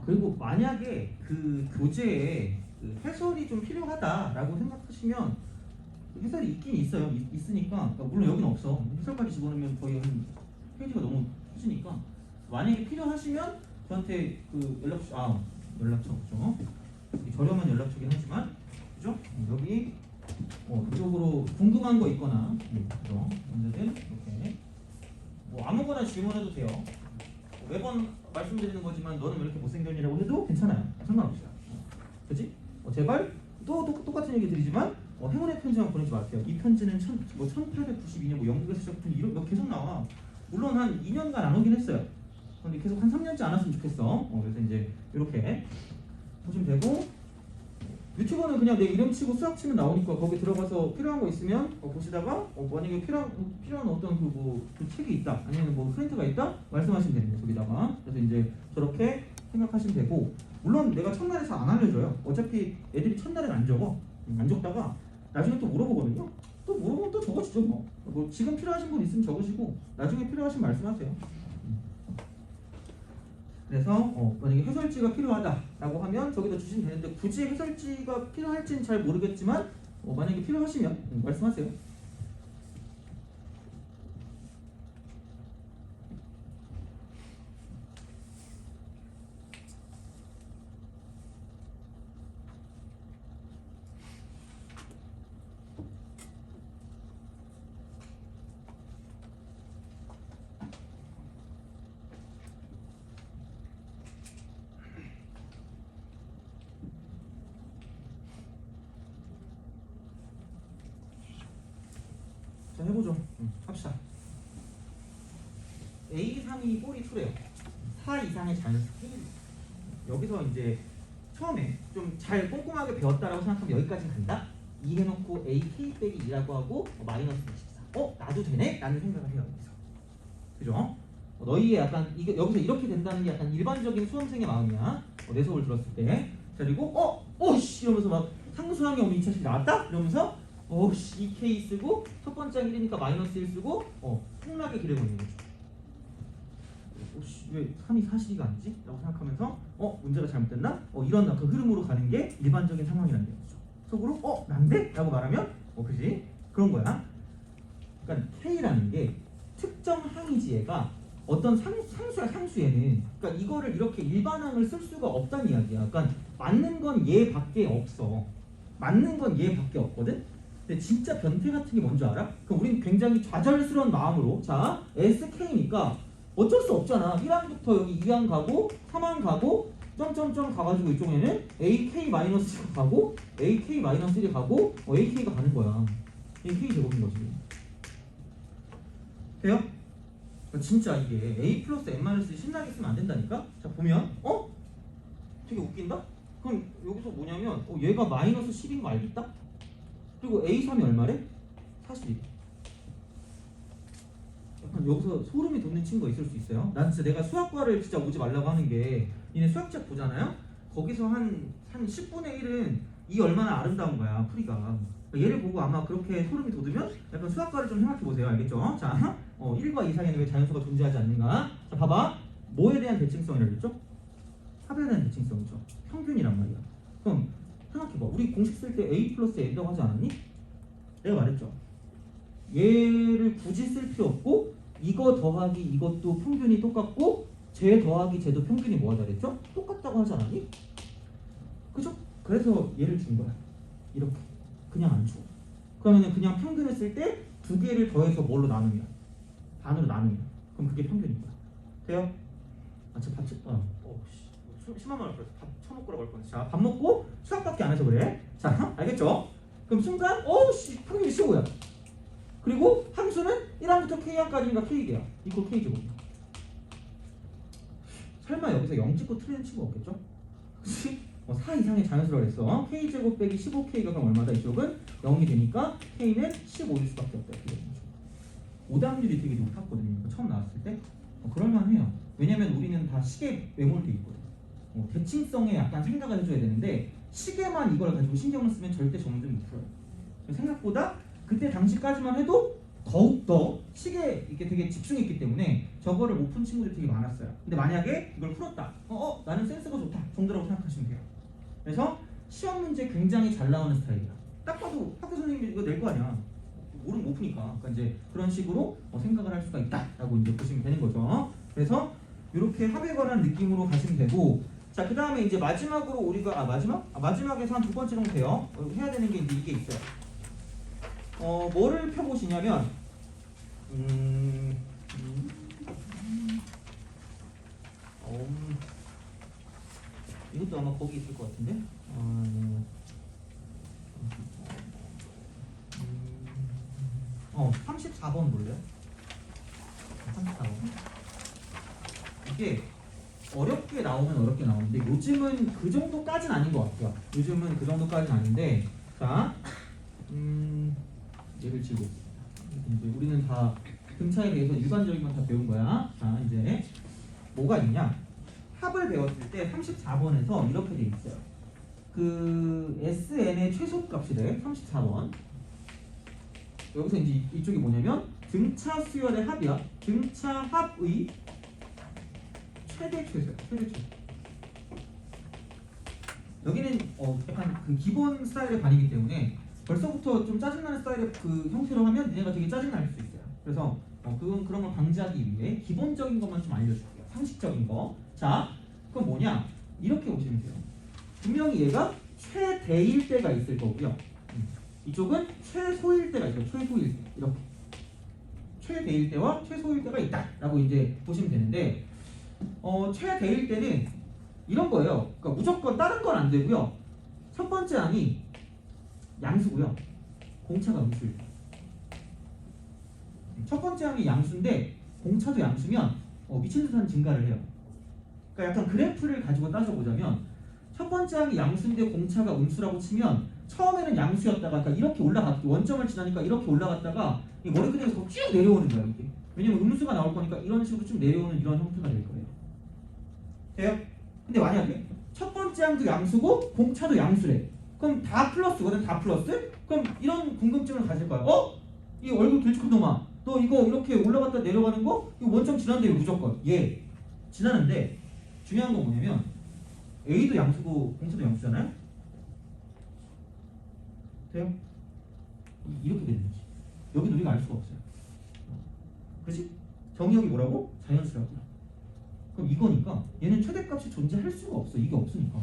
그리고 만약에 그 교재에 그 해설이 좀 필요하다라고 생각하시면 해설이 있긴 있어요. 있으니까. 그러니까 물론 여기는 없어. 해설까지 집어넣으면 거의 한 페이지가 너무 크시니까, 만약에 필요하시면 저한테 그 연락처 그죠? 저렴한 연락처긴 하지만 그죠? 여기 이쪽으로 궁금한 거 있거나 그죠? 언제든 이렇게 뭐 아무거나 질문해도 돼요. 매번 말씀드리는 거지만 너는 왜 이렇게 못생겼냐고 해도 괜찮아요. 상관없어요. 그치? 제발 똑같은 얘기 드리지만 행운의 편지만 보내지 마세요. 이 편지는 1892년 뭐 영국에서 시작된 이런 거 계속 나와. 물론 한 2년간 안 오긴 했어요. 근데 계속 한 3년째 안 왔으면 좋겠어. 그래서 이제 이렇게 보시면 되고, 유튜버는 그냥 내 이름 치고 수학 치면 나오니까 거기 들어가서 필요한 거 있으면 보시다가 만약에 필요한 어떤 그 책이 있다, 아니면 뭐 프린트가 있다 말씀하시면 됩니다. 저기다가. 그래서 이제 저렇게 생각하시면 되고, 물론 내가 첫날에 잘 안 알려줘요. 어차피 애들이 첫날엔 안 적어. 안 적다가 나중에 또 물어보거든요. 또 물어보면 또 적어주죠. 뭐 지금 필요하신 분 있으면 적으시고 나중에 필요하시면 말씀하세요. 그래서 만약에 해설지가 필요하다라고 하면 저기다 주시면 되는데, 굳이 해설지가 필요할지는 잘 모르겠지만 만약에 필요하시면 말씀하세요. 합시다. A3이 꼬리 2래요. 4 이상의 자연수 K. 여기서 이제 처음에 좀 잘 꼼꼼하게 배웠다라고 생각하면 여기까지는 간다. 2 해놓고 AK 빼기 2라고 하고 마이너스 24. 나도 되네? 라는 생각을 해요. 여기서. 그죠? 너희의 약간 이게 여기서 이렇게 된다는 게 약간 일반적인 수험생의 마음이야. 내 수업을 들었을 때. 그리고 씨 이러면서 막 상수항이 없는 2차식이 나왔다? 이러면서 씨 2K 쓰고 첫 번째 항 1이니까 마이너스 1 쓰고 폭락의 길을 걷는 거죠. 왜 3이 사실이가 아니지? 라고 생각하면서 문제가 잘못됐나? 이런 그 흐름으로 가는 게 일반적인 상황이라는 거죠. 속으로 난데? 라고 말하면 그지? 그런 거야. 그러니까 K라는 게 특정 항이지 얘가 어떤 상수야. 상수에는 그러니까 이거를 이렇게 일반항을 쓸 수가 없다는 이야기야. 그러니까 맞는 건 얘밖에 없어. 맞는 건 얘밖에 없거든. 근데 진짜 변태 같은 게 뭔지 알아? 그럼 우린 굉장히 좌절스러운 마음으로 자 SK니까 어쩔 수 없잖아. 1항부터 여기 2항 가고 3항 가고 점점점 가가지고 이쪽에는 AK-1이 가고 AK-1이 가고 AK가 가는 거야. AK 제곱인 거지. 돼요? 진짜 이게 A 플러스 N-1 신나게 쓰면 안 된다니까? 자 보면 되게 웃긴다? 그럼 여기서 뭐냐면 얘가 마이너스 10인 거 알겠다? 그리고 A3이 얼마래? 41. 약간 여기서 소름이 돋는 친구가 있을 수 있어요. 난 진짜 내가 수학과를 진짜 오지 말라고 하는 게 니네 수학책 보잖아요? 거기서 한 10분의 1은 이 얼마나 아름다운 거야 풀이가. 얘를 보고 아마 그렇게 소름이 돋으면 약간 수학과를 좀 생각해 보세요. 알겠죠? 자 1과 이상에는 왜 자연수가 존재하지 않는가? 자 봐봐. 뭐에 대한 대칭성이라고 했죠? 합에 대한 대칭성이죠. 평균이란 말이야. 그럼 생각해봐. 우리 공식 쓸 때 A 플러스 N이라고 하지 않았니? 내가 말했죠. 얘를 굳이 쓸 필요 없고 이거 더하기 이것도 평균이 똑같고 쟤 더하기 쟤도 평균이 뭐하다 그랬죠? 똑같다고 하지 않았니? 그죠? 그래서 얘를 준 거야. 이렇게 그냥 안 줘. 그러면 그냥 평균을 쓸 때 두 개를 더해서 뭘로 나누면 반으로 나누면 그럼 그게 평균인 거야. 돼요? 심한 말 할 뻔했어. 밥 처먹고라고 할 뻔했어. 자, 밥 먹고 수학밖에 안 해서 그래. 자, 알겠죠? 그럼 순간 평균이 15야. 그리고 함수는 1항부터 K항까지니까 K개야. 이거 K제곱. 설마 여기서 0 찍고 틀리는 친구 없겠죠? 그치? 4 이상의 자연수라고 했어. K제곱 빼기 15K가 그럼 얼마다? 이쪽은 0이 되니까 K는 15일 수밖에 없다. 오답률이 되게 높았거든요. 처음 나왔을 때. 그럴만해요. 왜냐면 우리는 다 시계 매몰돼 있거든. 대칭성에 약간 생각을 해줘야 되는데 시계만 이걸 가지고 신경을 쓰면 절대 정답을 못 풀어요. 생각보다 그때 당시까지만 해도 더욱더 시계에 이렇게 되게 집중했기 때문에 저거를 못 푼 친구들이 되게 많았어요. 근데 만약에 이걸 풀었다. 나는 센스가 좋다 정도라고 생각하시면 돼요. 그래서 시험 문제 굉장히 잘 나오는 스타일이야. 딱 봐도 학교 선생님이 이거 낼 거 아니야. 모르면 못 푸니까. 그러니까 이제 그런 식으로 생각을 할 수가 있다라고 이제 보시면 되는 거죠. 그래서 이렇게 합에 관한 느낌으로 가시면 되고, 자 그 다음에 이제 마지막으로 우리가 마지막에서 한 두 번째 정도 돼요. 해야 되는 게 이제 이게 있어요. 뭐를 펴보시냐면 이것도 아마 거기 있을 것 같은데. 34번 볼래요? 34번. 이게 어렵게 나오면 어렵게 나오는데 요즘은 그 정도까지는 아닌 것 같아요. 요즘은 그 정도까지는 아닌데, 자, 얘를 지고 이제 우리는 다 등차에 대해서 일반적인 건 다 배운 거야. 자, 이제 뭐가 있냐? 합을 배웠을 때 34번에서 이렇게 돼 있어요. 그 SN의 최소값이래. 34번. 여기서 이제 이쪽이 뭐냐면 등차 수열의 합이야. 등차 합의 최대 최소야. 최대 최소. 여기는 약간 그 기본 스타일의 반이기 때문에 벌써부터 좀 짜증나는 스타일의 그 형태로 하면 얘가 되게 짜증날 수 있어요. 그래서 그런 걸 방지하기 위해 기본적인 것만 좀 알려줄게요. 상식적인 거. 자, 그럼 뭐냐? 이렇게 보시면 돼요. 분명히 얘가 최대일 때가 있을 거고요. 이쪽은 최소일 때가 있어요. 최소일 때. 이렇게. 최대일 때와 최소일 때가 있다라고 이제 보시면 되는데, 최대일 때는 이런 거예요. 그러니까 무조건 다른 건 안 되고요. 첫 번째 항이 양수고요. 공차가 음수일 때. 첫 번째 항이 양수인데 공차도 양수면 미친 듯한 증가를 해요. 그러니까 약간 그래프를 가지고 따져보자면 첫 번째 항이 양수인데 공차가 음수라고 치면 처음에는 양수였다가 그러니까 이렇게 원점을 지나니까 이렇게 올라갔다가 이 머리끝에서 쭉 내려오는 거야 이게. 왜냐면 음수가 나올 거니까 이런 식으로 쭉 내려오는 이런 형태가 될 거예요. 돼요? 근데 만약에 첫 번째 항도 양수고 공차도 양수래. 그럼 다 플러스거든. 다 플러스? 그럼 이런 궁금증을 가질 거야. 이 얼굴 길쭉한 놈아, 너 이거 이렇게 올라갔다 내려가는 거 이거 원점 지난대요 무조건. 예, 지나는데 중요한 건 뭐냐면 A도 양수고 공차도 양수잖아요. 돼요? 이렇게 되는 거지. 여기는 우리가 알 수가 없어요. 그렇지? 정의역이 뭐라고? 자연수라고. 그럼 이거니까 얘는 최대값이 존재할 수가 없어. 이게 없으니까.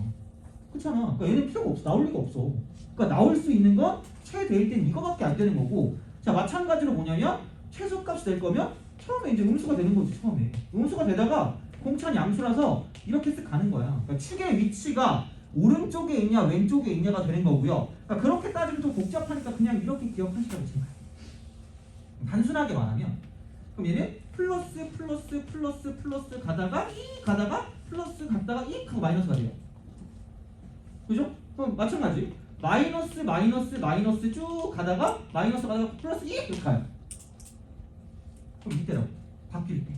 그렇잖아. 그러니까 얘는 필요가 없어. 나올 리가 없어. 그러니까 나올 수 있는 건 최대일 땐 이거밖에 안 되는 거고. 자, 마찬가지로 뭐냐면 최소값이 될 거면 처음에 이제 음수가 되는 거지. 처음에 음수가 되다가 공차는 양수라서 이렇게 쓱 가는 거야. 그러니까 축의 위치가 오른쪽에 있냐 왼쪽에 있냐가 되는 거고요. 그러니까 그렇게 따지면 좀 복잡하니까 그냥 이렇게 기억하시라고 치면 단순하게 말하면 그럼 얘는 플러스 플러스 플러스 플러스 가다가 플러스 갔다가 하고 마이너스가 돼요. 그죠? 그럼 마찬가지 마이너스 마이너스 마이너스 쭉 가다가 마이너스 가다가 플러스 이렇게 가요. 그럼 이때라고 바뀔 때.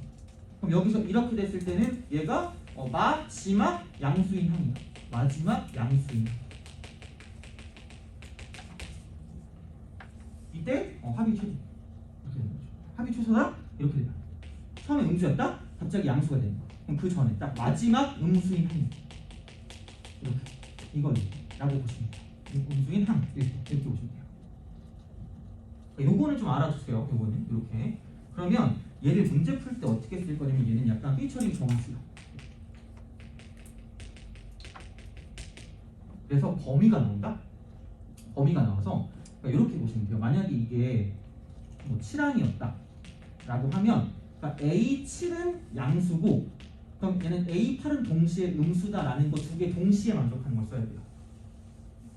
그럼 여기서 이렇게 됐을 때는 얘가 마지막 양수인 항이야. 마지막 양수인 항. 이때 합이 최소 이렇게 되는 거죠. 합이 최소다 이렇게 된다. 처음에 음수였다 갑자기 양수가 되는 거. 그럼 그 전에 딱 마지막 음수인 항 이렇게 이거라고 보시면 돼요. 음수인 항 이렇게 보시면 돼요. 요거는 좀 알아두세요. 요거는 이렇게. 그러면 얘를 문제 풀 때 어떻게 쓸 거냐면 얘는 약간 피처링 정수야. 그래서 범위가 나온다. 범위가 나와서 그러니까 이렇게 보시면 돼요. 만약에 이게 뭐 7항이었다 라고 하면 그러니까 A7은 양수고 그럼 얘는 A8은 동시에 음수다라는 거 두 개 동시에 만족하는 걸 써야 돼요.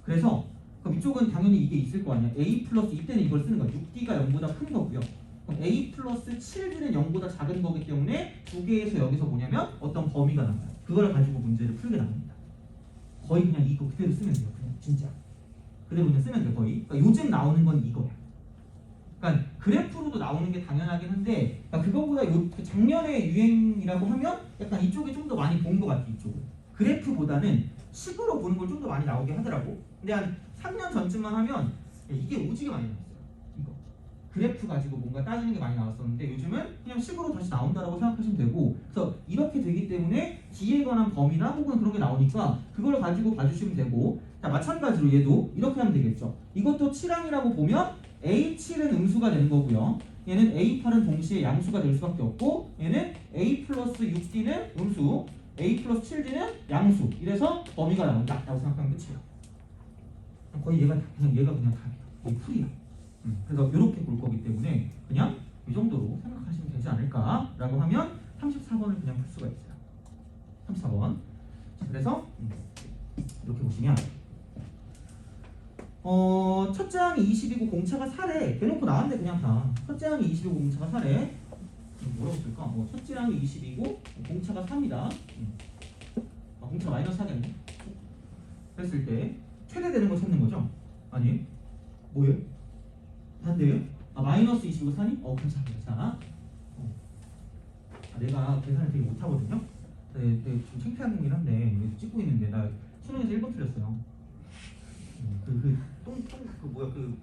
그래서 그럼 이쪽은 당연히 이게 있을 거 아니야. A 플러스 이때는 이걸 쓰는 거야. 6D가 0보다 큰 거고요. 그럼 A 플러스 7D는 0보다 작은 거기 때문에 두 개에서 여기서 뭐냐면 어떤 범위가 나와요. 그걸 가지고 문제를 풀게 나옵니다. 거의 그냥 이거 그대로 쓰면 돼요. 그냥 진짜 그대로 그냥 쓰면 돼요. 거의. 그러니까 요즘 나오는 건 이거야. 그러니까 그래프로도 나오는 게 당연하긴 한데 그러니까 그거보다 그 작년에 유행이라고 하면 약간 이쪽에 좀 더 많이 본 것 같아. 이쪽은 그래프보다는 식으로 보는 걸 좀 더 많이 나오게 하더라고. 근데 한 3년 전쯤만 하면 이게 오지게 많이 나왔어요. 이거 그래프 가지고 뭔가 따지는 게 많이 나왔었는데 요즘은 그냥 식으로 다시 나온다라고 생각하시면 되고 그래서 이렇게 되기 때문에 D에 관한 범위나 혹은 그런 게 나오니까 그걸 가지고 봐주시면 되고 자 마찬가지로 얘도 이렇게 하면 되겠죠. 이것도 7항이라고 보면 A7은 음수가 되는 거고요. 얘는 A8은 동시에 양수가 될 수밖에 없고 얘는 A 플러스 6D는 음수 A 플러스 7D는 양수 이래서 범위가 나온다 라고 생각하면 끝이에요. 거의 얘가 그냥 답이야. 이게 풀이야. 그래서 이렇게 볼 거기 때문에 그냥 이 정도로 생각하시면 되지 않을까라고 하면 34번을 그냥 풀 수가 있어요. 34번. 자, 그래서 이렇게 보시면 첫째 항이 20이고 공차가 4래. 대놓고 나왔는데 그냥 다. 첫째 항이 20이고 공차가 4래. 뭐라고 쓸까? 첫째 항이 20이고 공차가 3이다. 공차 마이너스 4겠네. 그랬을 때 최대 되는 거 찾는 거죠? 아니 뭐예요? 반대예요? 마이너스 25 4니? 괜찮아. 내가 계산을 되게 못하거든요? 되게 좀 창피한 거긴 한데 찍고 있는데 나 수능에서 1번 틀렸어요.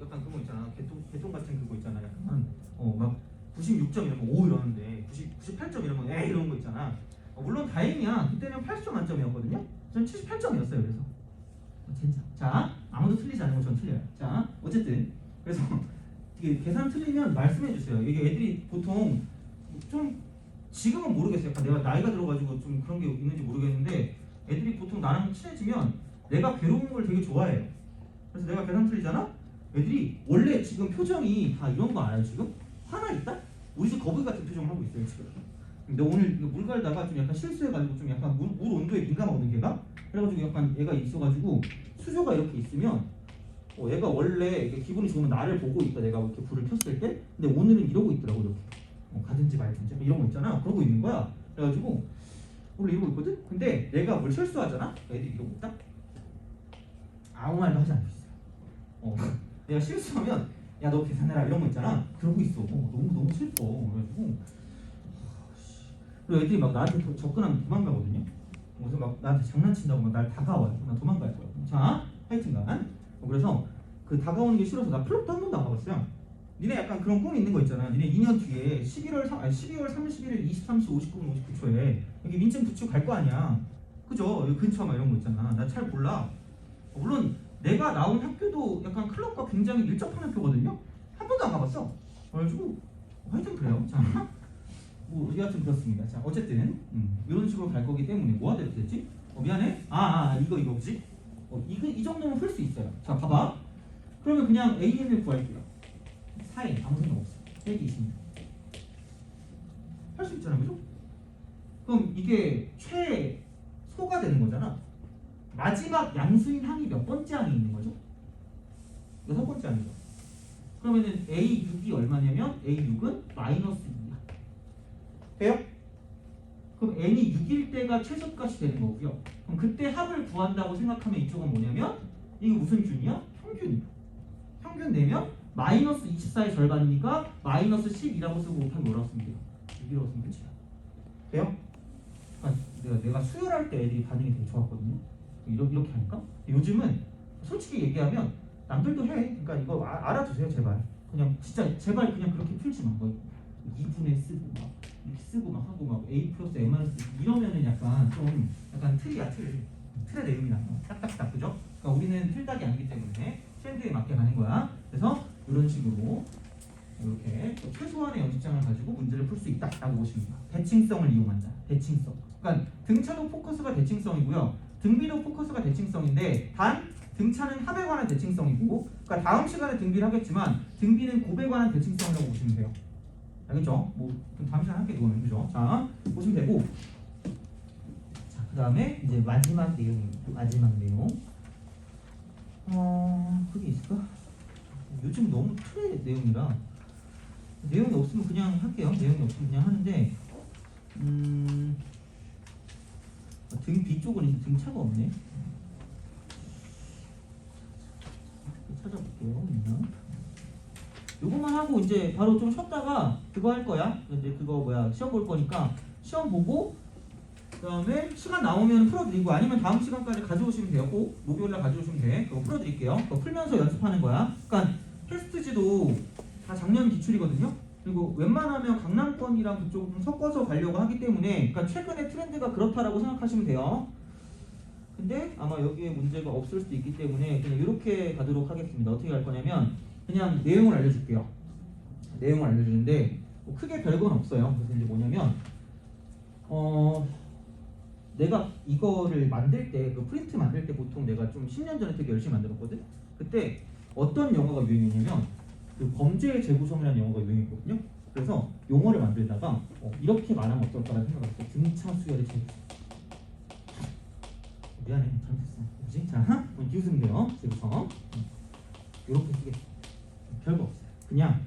약간 그거 있잖아. 개똥 같은 그거 있잖아. 약간 막 96점 이러면 5 이러는데 98점 이러면 이런 거 있잖아. 물론 다행이야. 그때는 80점 만점이었거든요. 전 78점이었어요. 그래서 진짜. 자, 아무도 틀리지 않은 거 전 틀려요. 자, 어쨌든 그래서 이게 계산 틀리면 말씀해 주세요. 이게 애들이 보통 좀 지금은 모르겠어요. 약간 내가 나이가 들어가지고 좀 그런 게 있는지 모르겠는데 애들이 보통 나랑 친해지면 내가 괴로운 걸 되게 좋아해요. 그래서 내가 계산 틀리잖아? 애들이 원래 지금 표정이 다 이런 거 알아요? 지금? 화나 있다? 우리 집 거북이 같은 표정을 하고 있어요 지금. 근데 오늘 물 갈다가 좀 약간 실수해가지고 좀 약간 물 온도에 민감하거든 걔가. 그래가지고 약간 얘가 있어가지고 수조가 이렇게 있으면 얘가 원래 이게 기분이 좋으면 나를 보고 있다. 내가 이렇게 불을 켰을 때. 근데 오늘은 이러고 있더라고 이렇게. 가든지 말든지 이런 거 있잖아. 그러고 있는 거야. 그래가지고 원래 이러고 있거든. 근데 내가 뭘 실수하잖아. 애들이 이러고 있다. 아무 말도 하지 않고 있어요. 내가 실수하면 야 너 계산해라 이런 거 있잖아. 그러고 있어. 너무 슬퍼. 그래가지고 그리고 애들이 막 나한테 접근하면 도망가거든요. 그래서 막 나한테 장난친다고 막 날 다가와요. 나 도망갈 거야. 자, 하여튼간 그래서 그 다가오는 게 싫어서 나 플롯도 한 번도 안 가봤어요. 니네 약간 그런 꿈이 있는 거 있잖아. 니네 2년 뒤에 12월 31일 23시 59분 59초에 여기 민증 붙이고 갈 거 아니야. 그죠? 여기 근처 막 이런 거 있잖아. 나 잘 몰라. 물론 내가 나온 학교도 약간 클럽과 굉장히 밀접한 학교거든요. 한 번도 안 가봤어. 그래가지고 하여튼 그래요. 자, 뭐 여하튼 그렇습니다. 자, 어쨌든 이런 식으로 갈 거기 때문에 뭐 하다 이렇게 됐지? 미안해. 이거 그지? 이 정도면 풀 수 있어요. 자, 봐봐. 그러면 그냥 AN을 구할게요. 4N 아무 생각 없어. 빼기 20. 할 수 있잖아, 그죠? 그럼 이게 최소가 되는 거잖아. 마지막 양수인 항이 몇 번째 항이 있는 거죠? 6번째 항이죠. 그러면은 A6이 얼마냐면 A6은 마이너스 2야. 돼요? 그럼 n이 6일 때가 최소값이 되는 거고요. 그럼 그때 합을 구한다고 생각하면 이쪽은 뭐냐면 이게 무슨 균이야? 평균이야. 평균 내면 마이너스 24의 절반이니까 마이너스 10이라고 쓰고 곱하기 뭐라고 쓰면 돼요? 6이라고 쓰면 끝이야. 돼요? 내가 수열할 때 애들이 반응이 되게 좋았거든요. 이렇게 하니까. 요즘은 솔직히 얘기하면 남들도 해. 그러니까 이거 알아두세요 제발. 그냥 진짜 제발 그냥 그렇게 풀지 마. 뭐 2분의 쓰고 막 이렇게 쓰고 막 하고 막 a 플러스 m 마이너스 이러면은 약간 좀 약간 틀이야 틀. 틀의 내용이 나요. 딱딱딱 그죠? 그러니까 우리는 틀딱이 아니기 때문에 트렌드에 맞게 가는 거야. 그래서 이런 식으로 이렇게 최소한의 연습장을 가지고 문제를 풀 수 있다라고 보시면 돼요. 대칭성을 이용한다. 대칭성. 그러니까 등차도 포커스가 대칭성이고요. 등비도 포커스가 대칭성인데 단 등차는 합에 관한 대칭성이고, 그러니까 다음 시간에 등비를 하겠지만 등비는 곱에 관한 대칭성이라고 보시면 돼요. 알겠죠? 뭐 다음 시간에 할게 그거는 그죠? 자 보시면 되고, 자 그다음에 이제 마지막 내용입니다. 마지막 내용. 그게 있을까? 요즘 너무 틀의 내용이라 내용이 없으면 그냥 할게요. 내용이 없으면 그냥 하는데 등 뒤쪽은 이제 등차가 없네. 찾아볼게요. 요거만 하고 이제 바로 좀 쉬었다가 그거 할 거야. 이제 그거 뭐야 시험 볼 거니까 시험 보고 그다음에 시간 나오면 풀어드리고 아니면 다음 시간까지 가져오시면 돼요. 꼭 목요일날 가져오시면 돼. 그거 풀어드릴게요. 그거 풀면서 연습하는 거야. 그러니까 테스트지도 다 작년 기출이거든요. 그리고 웬만하면 강남권이랑 그쪽 좀 섞어서 가려고 하기 때문에 그러니까 최근의 트렌드가 그렇다라고 생각하시면 돼요. 근데 아마 여기에 문제가 없을 수도 있기 때문에 그냥 이렇게 가도록 하겠습니다. 어떻게 할 거냐면 그냥 내용을 알려줄게요. 내용을 알려주는데 뭐 크게 별건 없어요. 그래서 이제 뭐냐면 내가 이거를 만들 때 그 프린트 만들 때 보통 내가 좀 10년 전에 되게 열심히 만들었거든. 그때 어떤 영어가 유행했냐면 그 범죄의 재구성이라는 영어가 유행했거든요. 그래서 용어를 만들다가 이렇게 말하면 어떨까라는 생각을 했어. 등차 수열의 재구성. 미안해 잘못했어. 그렇지? 자, 비웃으면 돼요. 재구성. 이렇게 쓰겠습니다. 별거 없어요. 그냥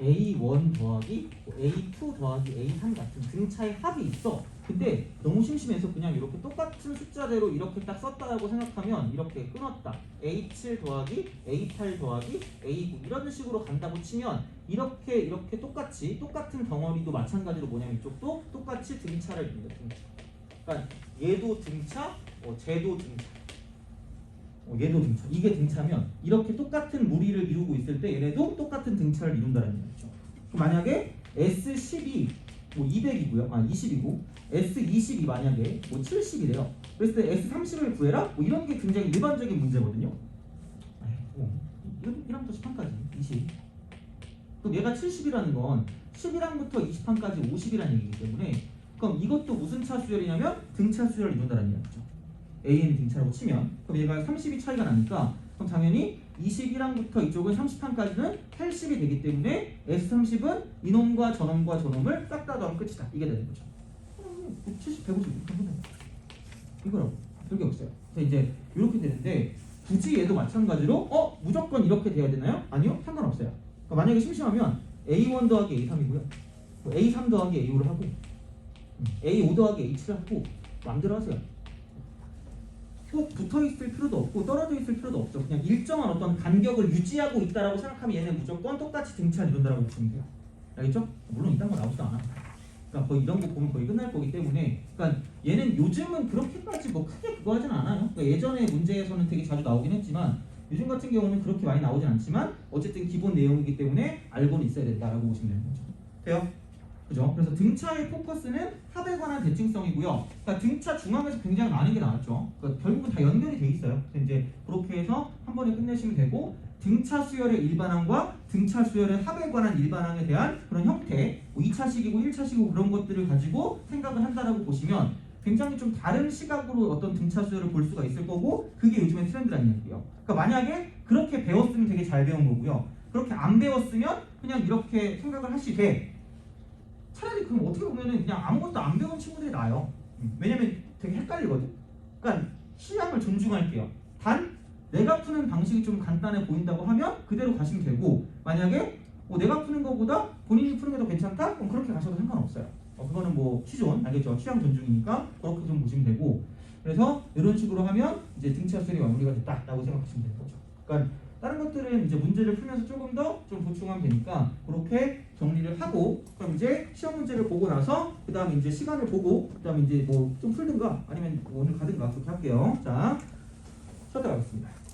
A1 더하기 A2 더하기 A3 같은 등차의 합이 있어. 근데 너무 심심해서 그냥 이렇게 똑같은 숫자대로 이렇게 딱 썼다고 생각하면 이렇게 끊었다. A7 더하기 A8 더하기 A9 이런 식으로 간다고 치면 이렇게 똑같은 덩어리도 마찬가지로 뭐냐면 이쪽도 똑같이 등차를 이룬다. 등차. 그러니까 얘도 등차, 쟤도 등차. 얘도 등차. 이게 등차면 이렇게 똑같은 무리를 이루고 있을 때 얘네도 똑같은 등차를 이룬다는 얘기죠. 만약에 S10이 뭐 200이고요. 20이고 S20이 만약에 뭐 70이래요. 그랬을 때 S30을 구해라? 뭐 이런 게 굉장히 일반적인 문제거든요. 1항부터 10항까지 20. 그럼 얘가 70이라는 건 11항부터 20항까지 50이라는 얘기이기 때문에 그럼 이것도 무슨 차 수열이냐면 등차 수열을 이룬다는 얘기죠. AN이 등차라고 치면 그럼 얘가 30이 차이가 나니까 그럼 당연히 21항부터 이쪽은 30항까지는 80이 되기 때문에 S30은 이놈과 저놈과 저놈을 싹 다 더하면 끝이다. 이게 되는 거죠. 70, 150 이거라고. 별게 없어요. 그래서 이제 이렇게 되는데 굳이 얘도 마찬가지로 무조건 이렇게 돼야 되나요? 아니요, 상관없어요. 그러니까 만약에 심심하면 A1 더하기 A3이고요. A3 더하기 A5를 하고 A5 더하기 A7을 하고 마음대로 하세요. 꼭 붙어 있을 필요도 없고 떨어져 있을 필요도 없죠. 그냥 일정한 어떤 간격을 유지하고 있다라고 생각하면 얘는 무조건 똑같이 등차를 이룬다라고 보시면 돼요. 알겠죠? 물론 이딴 거 나오지도 않아. 그러니까 거의 이런 거 보면 거의 끝날 거기 때문에, 그러니까 얘는 요즘은 그렇게까지 뭐 크게 그거 하진 않아요. 그러니까 예전에 문제에서는 되게 자주 나오긴 했지만 요즘 같은 경우는 그렇게 많이 나오진 않지만 어쨌든 기본 내용이기 때문에 알고는 있어야 된다라고 보시면 되는 거죠. 돼요? 그죠? 그래서 등차의 포커스는 합에 관한 대칭성이고요. 그러니까 등차 중앙에서 굉장히 많은 게 나왔죠. 그러니까 결국은 다 연결이 돼 있어요. 그래서 이제 그렇게 해서 한 번에 끝내시면 되고, 등차 수열의 일반항과 등차 수열의 합에 관한 일반항에 대한 그런 형태, 뭐 2차식이고 1차식이고 그런 것들을 가지고 생각을 한다라고 보시면 굉장히 좀 다른 시각으로 어떤 등차 수열을 볼 수가 있을 거고, 그게 요즘의 트렌드라는 얘기예요. 그러니까 만약에 그렇게 배웠으면 되게 잘 배운 거고요. 그렇게 안 배웠으면 그냥 이렇게 생각을 하시되, 차라리 그럼 어떻게 보면은 그냥 아무것도 안 배운 친구들이 나아요. 왜냐면 되게 헷갈리거든. 그러니까 시향을 존중할게요. 단 내가 푸는 방식이 좀 간단해 보인다고 하면 그대로 가시면 되고, 만약에 내가 푸는 것보다 본인이 푸는 게 더 괜찮다? 그럼 그렇게 가셔도 상관없어요. 그거는 뭐 취존, 알겠죠? 취향 존중이니까 그렇게 좀 보시면 되고, 그래서 이런 식으로 하면 이제 등차 수열이 마무리가 됐다라고 생각하시면 되는 거죠. 그러니까 다른 것들은 이제 문제를 풀면서 조금 더 좀 보충하면 되니까 그렇게 정리를 하고, 그럼 이제 시험 문제를 보고 나서 그 다음에 이제 시간을 보고 그 다음에 이제 뭐 좀 풀든가 아니면 오늘 가든가 그렇게 할게요. 자, 쉬었다 가겠습니다.